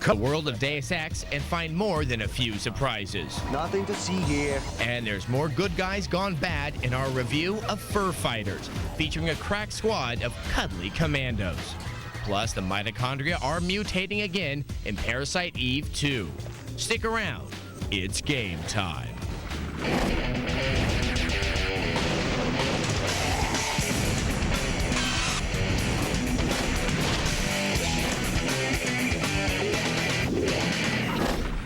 The world of Deus Ex and find more than a few surprises. Nothing to see here. And there's more good guys gone bad in our review of Fur Fighters, featuring a crack squad of cuddly commandos. Plus, the mitochondria are mutating again in Parasite Eve 2. Stick around. It's game time.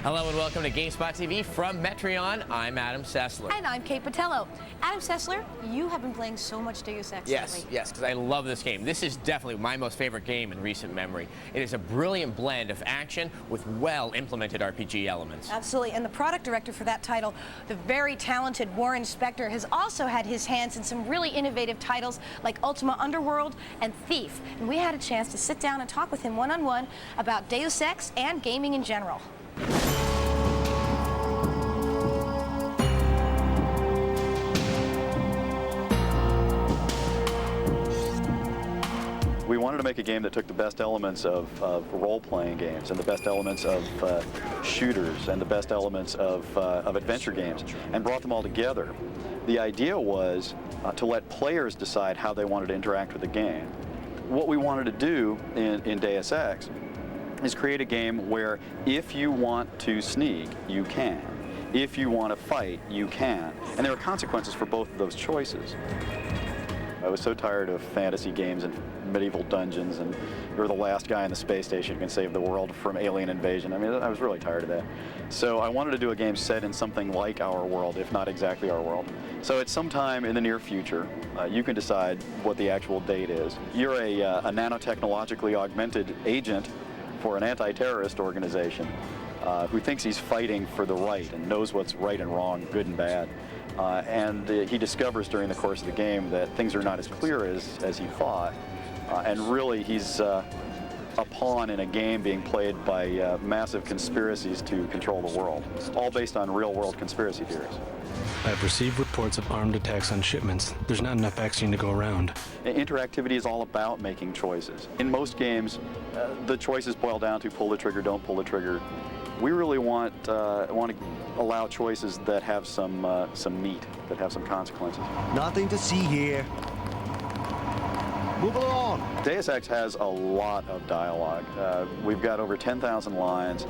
Hello and welcome to Gamespot TV from Metreon. I'm Adam Sessler. And I'm Kate Patello. Adam Sessler, you have been playing so much Deus Ex lately. Yes, because I love this game. This is definitely my most favorite game in recent memory. It is a brilliant blend of action with well-implemented RPG elements. Absolutely, and the product director for that title, the very talented Warren Spector, has also had his hands in some really innovative titles like Ultima Underworld and Thief. And we had a chance to sit down and talk with him one-on-one about Deus Ex and gaming in general. We wanted to make a game that took the best elements of role-playing games and the best elements of shooters and the best elements of adventure games and brought them all together. The idea was to let players decide how they wanted to interact with the game. What we wanted to do in Deus Ex is create a game where if you want to sneak, you can. If you want to fight, you can. And there are consequences for both of those choices. I was so tired of fantasy games and medieval dungeons and you're the last guy in the space station who can save the world from alien invasion. I mean, I was really tired of that. So I wanted to do a game set in something like our world, if not exactly our world. So it's sometime in the near future. You can decide what the actual date is. You're a nanotechnologically augmented agent for an anti-terrorist organization who thinks he's fighting for the right and knows what's right and wrong, good and bad. And he discovers during the course of the game that things are not as clear as he thought. And really, he's a pawn in a game being played by massive conspiracies to control the world, all based on real-world conspiracy theories. I've received reports of armed attacks on shipments. There's not enough vaccine to go around. Interactivity is all about making choices. In most games, the choices boil down to pull the trigger, don't pull the trigger. We really want to allow choices that have some meat, that have some consequences. Nothing to see here. Move along. Deus Ex has a lot of dialogue. We've got over 10,000 lines,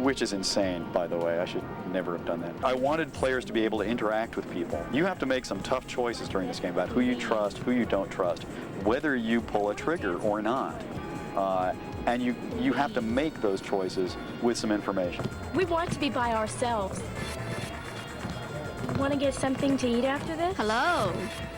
which is insane, by the way. I should never have done that. I wanted players to be able to interact with people. You have to make some tough choices during this game about who you trust, who you don't trust, whether you pull a trigger or not. And you have to make those choices with some information. We want to be by ourselves. Want to get something to eat after this? Hello.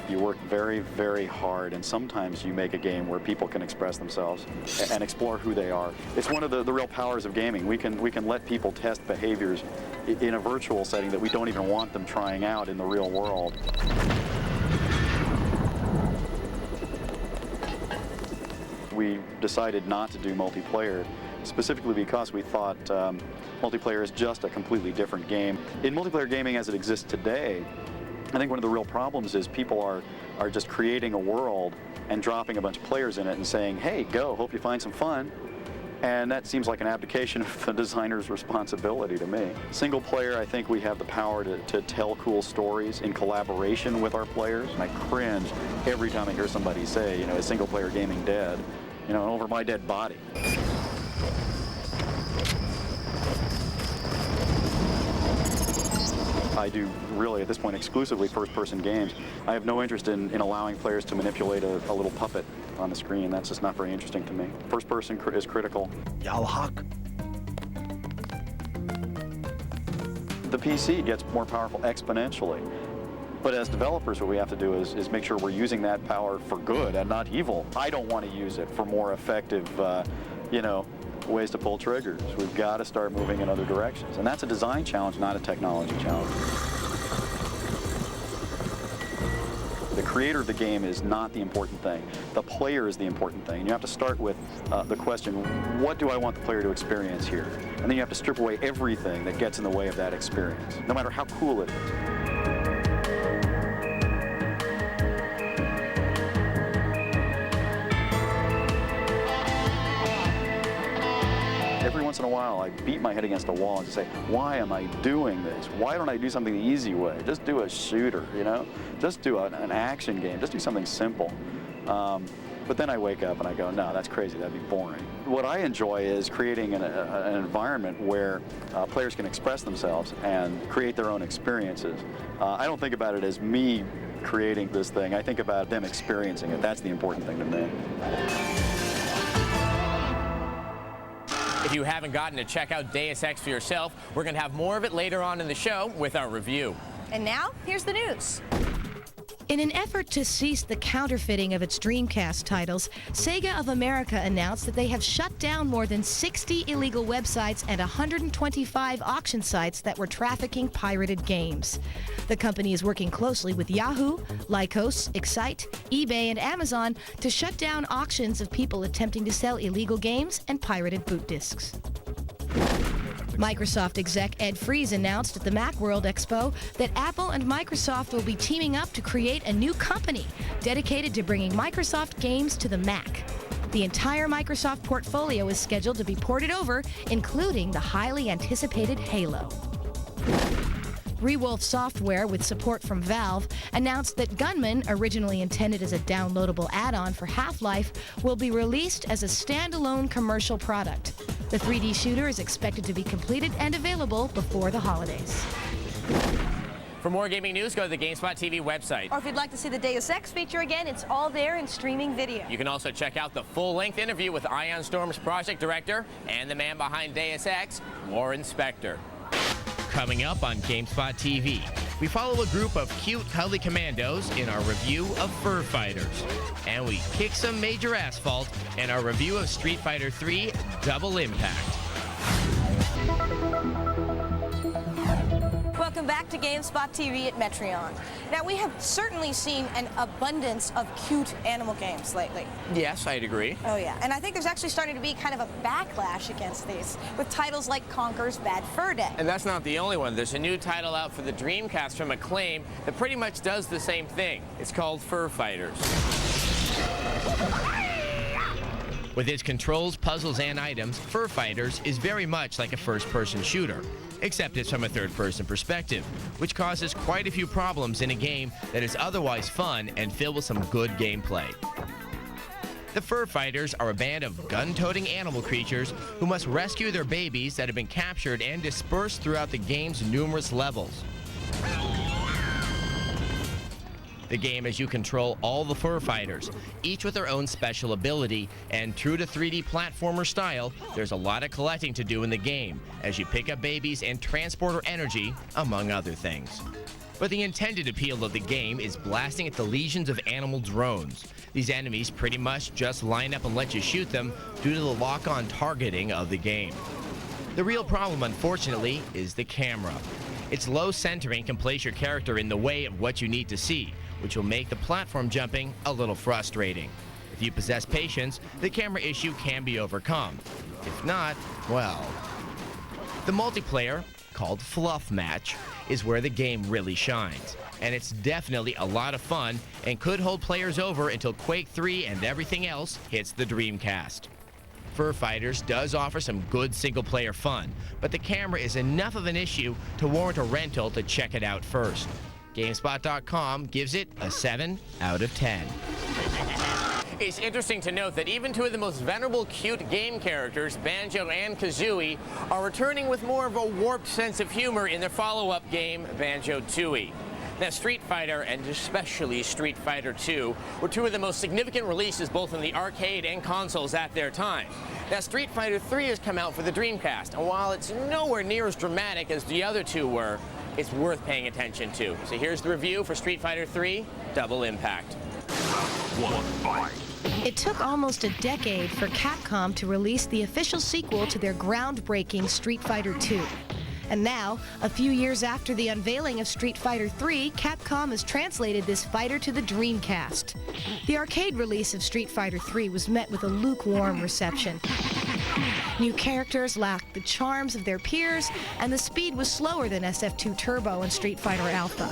You work very, very hard, and sometimes you make a game where people can express themselves and explore who they are. It's one of the real powers of gaming. We can let people test behaviors in a virtual setting that we don't even want them trying out in the real world. We decided not to do multiplayer, specifically because we thought multiplayer is just a completely different game. In multiplayer gaming as it exists today, I think one of the real problems is people are just creating a world and dropping a bunch of players in it and saying, hey, go, hope you find some fun. And that seems like an abdication of the designer's responsibility to me. Single player, I think we have the power to tell cool stories in collaboration with our players. And I cringe every time I hear somebody say, is single player gaming dead? Over my dead body. I do really, at this point, exclusively first-person games. I have no interest in allowing players to manipulate a little puppet on the screen. That's just not very interesting to me. First-person is critical. Y'all huck. The PC gets more powerful exponentially. But as developers, what we have to do is make sure we're using that power for good and not evil. I don't want to use it for more effective, ways to pull triggers. We've got to start moving in other directions. And that's a design challenge, not a technology challenge. The creator of the game is not the important thing. The player is the important thing. And you have to start with the question, what do I want the player to experience here? And then you have to strip away everything that gets in the way of that experience, no matter how cool it is. Every once in a while, I beat my head against a wall and just say, why am I doing this? Why don't I do something the easy way? Just do a shooter, you know? Just do an action game. Just do something simple. But then I wake up and I go, no, that's crazy. That'd be boring. What I enjoy is creating an environment where players can express themselves and create their own experiences. I don't think about it as me creating this thing. I think about them experiencing it. That's the important thing to me. If you haven't gotten to check out Deus Ex for yourself, we're going to have more of it later on in the show with our review. And now, here's the news. In an effort to cease the counterfeiting of its Dreamcast titles, Sega of America announced that they have shut down more than 60 illegal websites and 125 auction sites that were trafficking pirated games. The company is working closely with Yahoo, Lycos, Excite, eBay, and Amazon to shut down auctions of people attempting to sell illegal games and pirated boot discs. Microsoft exec Ed Fries announced at the Macworld Expo that Apple and Microsoft will be teaming up to create a new company dedicated to bringing Microsoft games to the Mac. The entire Microsoft portfolio is scheduled to be ported over, including the highly anticipated Halo. Rewolf Software, with support from Valve, announced that Gunman, originally intended as a downloadable add-on for Half-Life, will be released as a standalone commercial product. The 3D shooter is expected to be completed and available before the holidays. For more gaming news, go to the Gamespot TV website. Or if you'd like to see the Deus Ex feature again, it's all there in streaming video. You can also check out the full-length interview with Ion Storm's project director and the man behind Deus Ex, Warren Spector. Coming up on Gamespot TV, we follow a group of cute, cuddly commandos in our review of Fur Fighters. And we kick some major asphalt in our review of Street Fighter III Double Impact. Welcome back to Gamespot TV at Metreon. Now, we have certainly seen an abundance of cute animal games lately. Yes, I'd agree. Oh, yeah. And I think there's actually starting to be kind of a backlash against these, with titles like Conker's Bad Fur Day. And that's not the only one. There's a new title out for the Dreamcast from Acclaim that pretty much does the same thing. It's called Fur Fighters. With its controls, puzzles, and items, Fur Fighters is very much like a first-person shooter, except it's from a third-person perspective, which causes quite a few problems in a game that is otherwise fun and filled with some good gameplay. The Fur Fighters are a band of gun-toting animal creatures who must rescue their babies that have been captured and dispersed throughout the game's numerous levels. The game as you control all the Fur Fighters, each with their own special ability, and true to 3D platformer style, there's a lot of collecting to do in the game as you pick up babies and transporter energy, among other things. But the intended appeal of the game is blasting at the legions of animal drones. These enemies pretty much just line up and let you shoot them due to the lock-on targeting of the game. The real problem, unfortunately, is the camera. Its low centering can place your character in the way of what you need to see, which will make the platform jumping a little frustrating. If you possess patience, the camera issue can be overcome. If not, well... The multiplayer, called Fluff Match, is where the game really shines. And it's definitely a lot of fun and could hold players over until Quake 3 and everything else hits the Dreamcast. Fur Fighters does offer some good single-player fun, but the camera is enough of an issue to warrant a rental to check it out first. Gamespot.com gives it a 7 out of 10. It's interesting to note that even two of the most venerable cute game characters, Banjo and Kazooie, are returning with more of a warped sense of humor in their follow-up game, Banjo-Tooie. Now, Street Fighter, and especially Street Fighter II, were two of the most significant releases both in the arcade and consoles at their time. Now, Street Fighter III has come out for the Dreamcast, and while it's nowhere near as dramatic as the other two were, it's worth paying attention to. So here's the review for Street Fighter III Double Impact. It took almost a decade for Capcom to release the official sequel to their groundbreaking Street Fighter II. And now, a few years after the unveiling of Street Fighter III, Capcom has translated this fighter to the Dreamcast. The arcade release of Street Fighter III was met with a lukewarm reception. New characters lacked the charms of their peers, and the speed was slower than SF2 Turbo and Street Fighter Alpha.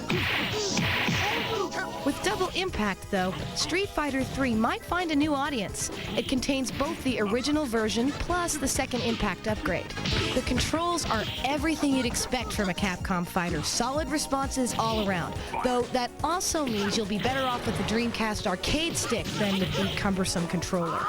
With Double Impact, though, Street Fighter III might find a new audience. It contains both the original version plus the second Impact upgrade. The controls are everything you'd expect from a Capcom fighter. Solid responses all around, though that also means you'll be better off with the Dreamcast arcade stick than with the cumbersome controller.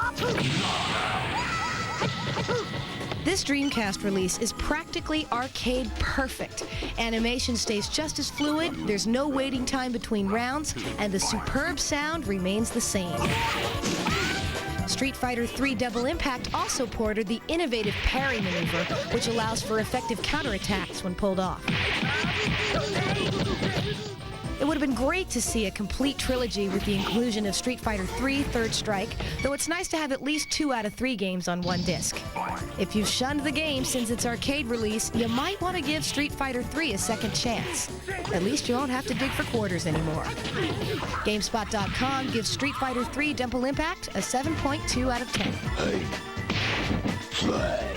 This Dreamcast release is practically arcade perfect. Animation stays just as fluid, there's no waiting time between rounds, and the superb sound remains the same. Street Fighter III Double Impact also ported the innovative parry maneuver, which allows for effective counterattacks when pulled off. It would have been great to see a complete trilogy with the inclusion of Street Fighter III Third Strike, though it's nice to have at least 2 out of 3 games on one disc. If you've shunned the game since its arcade release, you might want to give Street Fighter III a second chance. At least you won't have to dig for quarters anymore. Gamespot.com gives Street Fighter III Double Impact a 7.2 out of 10. Hey. Play.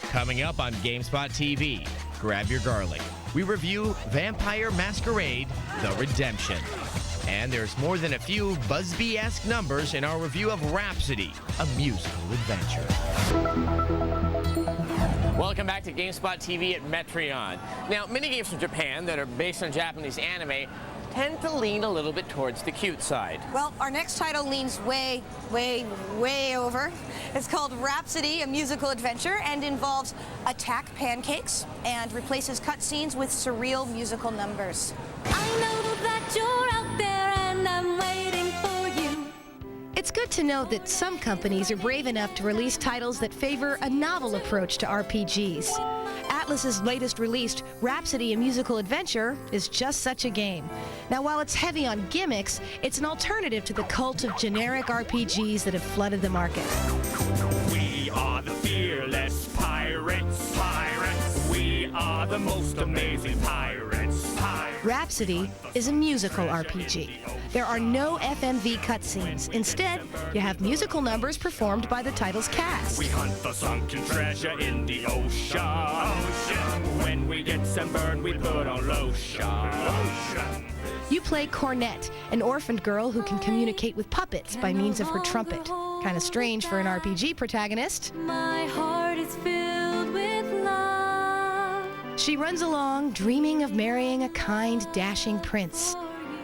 Coming up on Gamespot TV, grab your garlic. We review Vampire Masquerade: The Redemption. And there's more than a few Busby-esque numbers in our review of Rhapsody, a musical adventure. Welcome back to GameSpot TV at Metreon. Now, minigames from Japan that are based on Japanese anime tend to lean a little bit towards the cute side. Well, our next title leans way over. It's called Rhapsody, a musical adventure, and involves attack pancakes and replaces cutscenes with surreal musical numbers. I know that you're out there and I'm waiting for you. It's good to know that some companies are brave enough to release titles that favor a novel approach to RPGs. Atlus's latest released, Rhapsody, a musical adventure, is just such a game. Now, while it's heavy on gimmicks, it's an alternative to the cult of generic RPGs that have flooded the market. We are the fearless pirates. We are the most amazing pirates. Rhapsody is a musical RPG. There are no FMV cutscenes. Instead, you have musical numbers performed by the title's cast. We hunt the sunken treasure in the ocean. When we get sunburned, we put on lotion. You play Cornette, an orphaned girl who can communicate with puppets by means of her trumpet. Kind of strange for an RPG protagonist. My heart is filled with love. She runs along, dreaming of marrying a kind, dashing prince.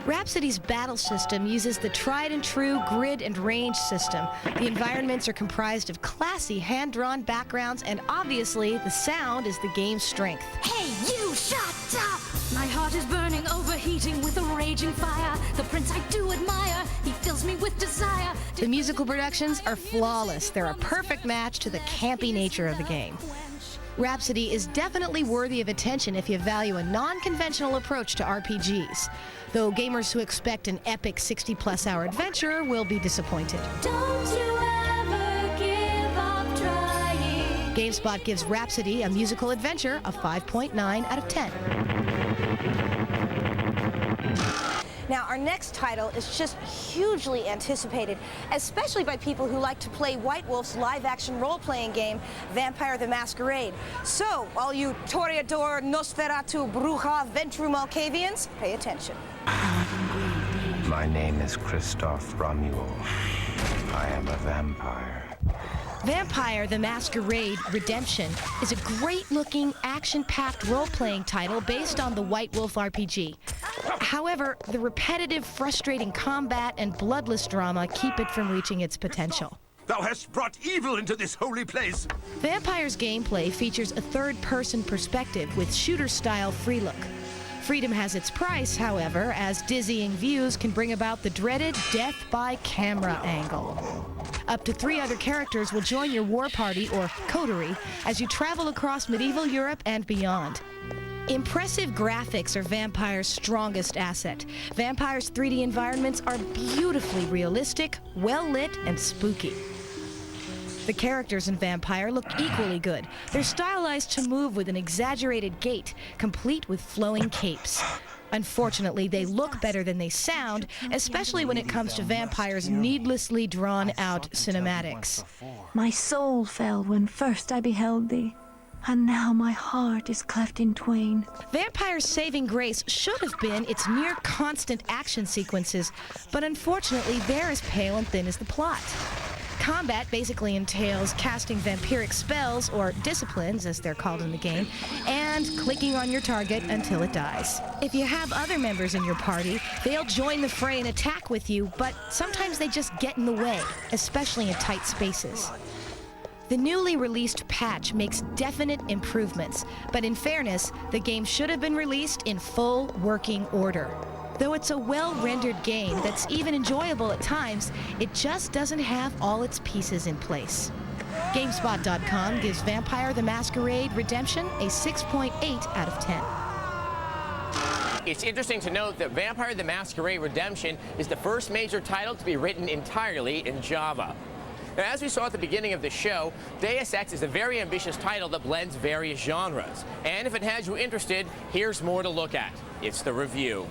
Rhapsody's battle system uses the tried-and-true grid and range system. The environments are comprised of classy hand-drawn backgrounds, and obviously, the sound is the game's strength. Hey, you shut up! My heart is burning, overheating with a raging fire. The prince I do admire, he fills me with desire. The musical productions are flawless. They're a perfect match to the campy nature of the game. Rhapsody is definitely worthy of attention if you value a non-conventional approach to RPGs, though gamers who expect an epic 60-plus hour adventure will be disappointed. Don't you ever give up trying. GameSpot gives Rhapsody, a musical adventure, a 5.9 out of 10. Now, our next title is just hugely anticipated, especially by people who like to play White Wolf's live-action role-playing game, Vampire the Masquerade. So, all you Toreador, Nosferatu, Bruja, Ventru Malkavians, pay attention. My name is Christoph Romuald. I am a vampire. Vampire the Masquerade Redemption is a great-looking, action-packed role-playing title based on the White Wolf RPG. However, the repetitive, frustrating combat and bloodless drama keep it from reaching its potential. Thou hast brought evil into this holy place. Vampire's gameplay features a third-person perspective with shooter-style free look. Freedom has its price, however, as dizzying views can bring about the dreaded death-by-camera angle. Up to 3 other characters will join your war party, or coterie, as you travel across medieval Europe and beyond. Impressive graphics are Vampire's strongest asset. Vampire's 3D environments are beautifully realistic, well-lit, and spooky. The characters in Vampire look equally good. They're stylized to move with an exaggerated gait, complete with flowing capes. Unfortunately, they look better than they sound, especially when it comes to Vampire's needlessly drawn-out cinematics. My soul fell when first I beheld thee. And now my heart is cleft in twain. Vampire's saving grace should have been its near constant action sequences, but unfortunately they're as pale and thin as the plot. Combat basically entails casting vampiric spells, or disciplines as they're called in the game, and clicking on your target until it dies. If you have other members in your party, they'll join the fray and attack with you, but sometimes they just get in the way, especially in tight spaces. The newly released patch makes definite improvements, but in fairness, the game should have been released in full working order. Though it's a well-rendered game that's even enjoyable at times, it just doesn't have all its pieces in place. Gamespot.com gives Vampire the Masquerade Redemption a 6.8 out of 10. It's interesting to note that Vampire the Masquerade Redemption is the first major title to be written entirely in Java. Now, as we saw at the beginning of the show, Deus Ex is a very ambitious title that blends various genres. And if it has you interested, here's more to look at. It's the review.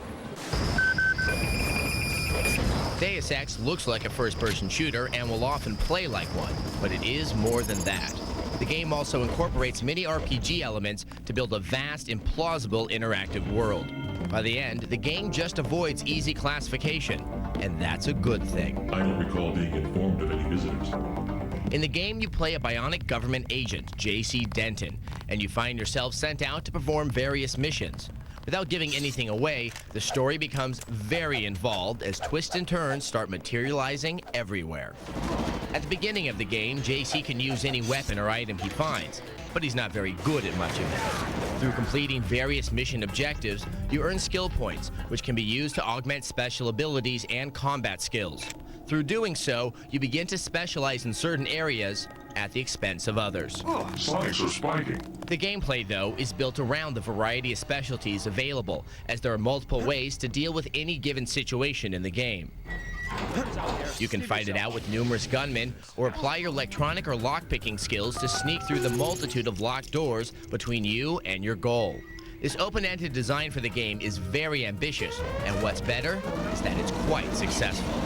Deus Ex looks like a first-person shooter and will often play like one, but it is more than that. The game also incorporates mini RPG elements to build a vast, implausible interactive world. By the end, the game just avoids easy classification, and that's a good thing. I don't recall being informed of any visitors. In the game, you play a bionic government agent, J.C. Denton, and you find yourself sent out to perform various missions. Without giving anything away, the story becomes very involved as twists and turns start materializing everywhere. At the beginning of the game, JC can use any weapon or item he finds, but he's not very good at much of it. Through completing various mission objectives, you earn skill points, which can be used to augment special abilities and combat skills. Through doing so, you begin to specialize in certain areas at the expense of others. Spikes are spiking. The gameplay, though, is built around the variety of specialties available, as there are multiple ways to deal with any given situation in the game. You can fight it out with numerous gunmen, or apply your electronic or lockpicking skills to sneak through the multitude of locked doors between you and your goal. This open-ended design for the game is very ambitious, and what's better is that it's quite successful.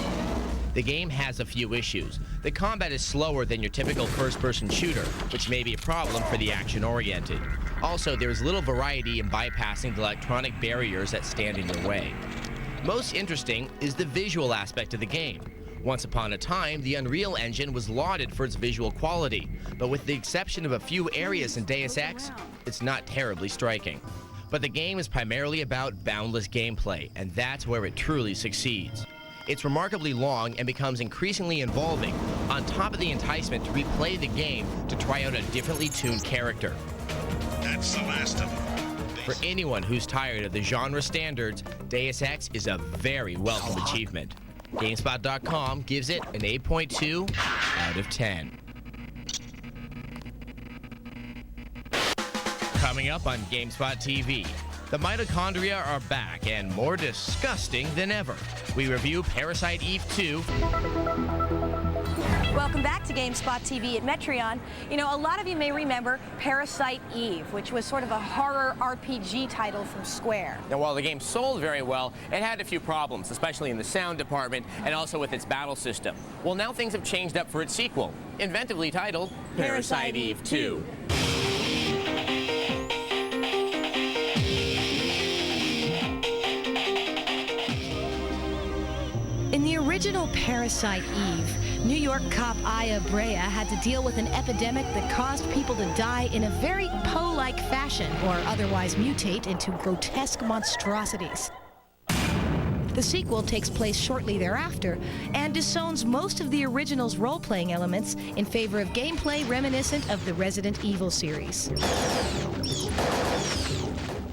The game has a few issues. The combat is slower than your typical first-person shooter, which may be a problem for the action-oriented. Also, there is little variety in bypassing the electronic barriers that stand in your way. Most interesting is the visual aspect of the game. Once upon a time, the Unreal Engine was lauded for its visual quality, but with the exception of a few areas in Deus Ex, it's not terribly striking. But the game is primarily about boundless gameplay, and that's where it truly succeeds. It's remarkably long and becomes increasingly involving, on top of the enticement to replay the game to try out a differently tuned character. That's the last of them. For anyone who's tired of the genre standards, Deus Ex is a very welcome achievement. Gamespot.com gives it an 8.2 out of 10. Coming up on Gamespot TV, the mitochondria are back and more disgusting than ever. We review Parasite Eve 2. Welcome back to GameSpot TV at Metreon. You know, a lot of you may remember Parasite Eve, which was sort of a horror RPG title from Square. Now, while the game sold very well, it had a few problems, especially in the sound department and also with its battle system. Well, now things have changed up for its sequel, inventively titled Parasite Eve 2. In the original Parasite Eve, New York cop Aya Brea had to deal with an epidemic that caused people to die in a very Poe-like fashion, or otherwise mutate into grotesque monstrosities. The sequel takes place shortly thereafter and disowns most of the original's role-playing elements in favor of gameplay reminiscent of the Resident Evil series.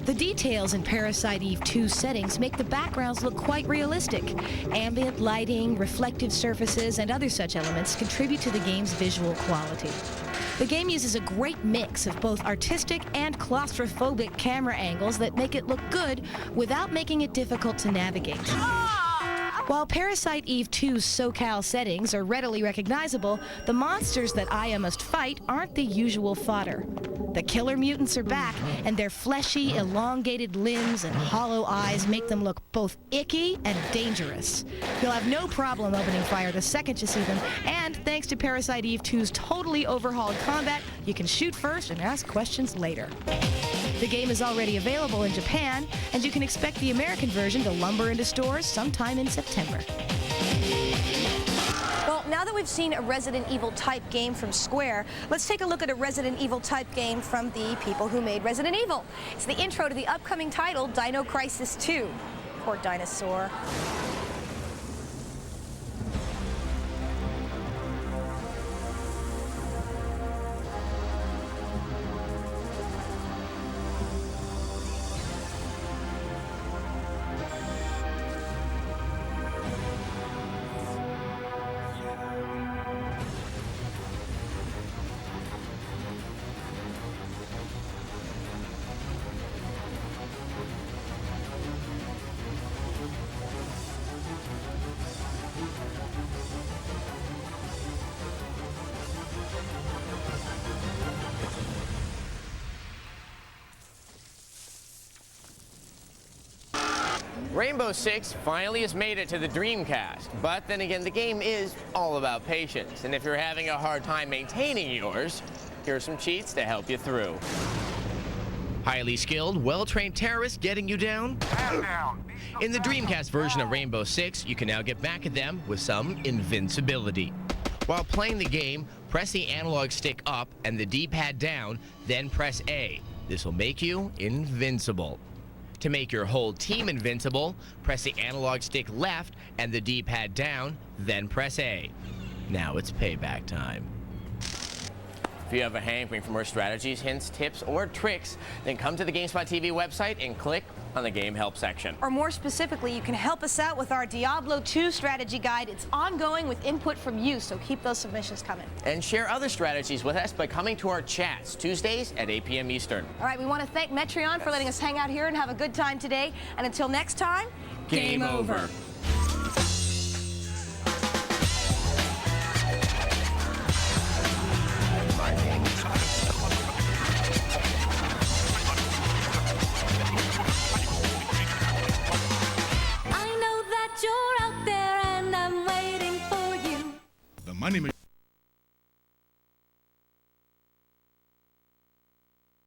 The details in Parasite Eve 2's settings make the backgrounds look quite realistic. Ambient lighting, reflective surfaces, and other such elements contribute to the game's visual quality. The game uses a great mix of both artistic and claustrophobic camera angles that make it look good without making it difficult to navigate. While Parasite Eve 2's SoCal settings are readily recognizable, the monsters that Aya must fight aren't the usual fodder. The killer mutants are back, and their fleshy, elongated limbs and hollow eyes make them look both icky and dangerous. You'll have no problem opening fire the second you see them, and thanks to Parasite Eve 2's totally overhauled combat, you can shoot first and ask questions later. The game is already available in Japan, and you can expect the American version to lumber into stores sometime in September. Well, now that we've seen a Resident Evil type game from Square, let's take a look at a Resident Evil type game from the people who made Resident Evil. It's the intro to the upcoming title, Dino Crisis 2. Poor dinosaur. Rainbow Six finally has made it to the Dreamcast, but then again, the game is all about patience. And if you're having a hard time maintaining yours, here are some cheats to help you through. Highly skilled, well-trained terrorists getting you down? In the Dreamcast version of Rainbow Six, you can now get back at them with some invincibility. While playing the game, press the analog stick up and the D-pad down, then press A. This will make you invincible. To make your whole team invincible, press the analog stick left and the D-pad down, then press A. Now it's payback time. If you have a hankering for more strategies, hints, tips, or tricks, then come to the Gamespot TV website and click on the Game Help section. Or more specifically, you can help us out with our Diablo 2 strategy guide. It's ongoing with input from you, so keep those submissions coming. And share other strategies with us by coming to our chats, Tuesdays at 8 p.m. Eastern. All right, we want to thank Metreon for letting us hang out here and have a good time today. And until next time, Game over.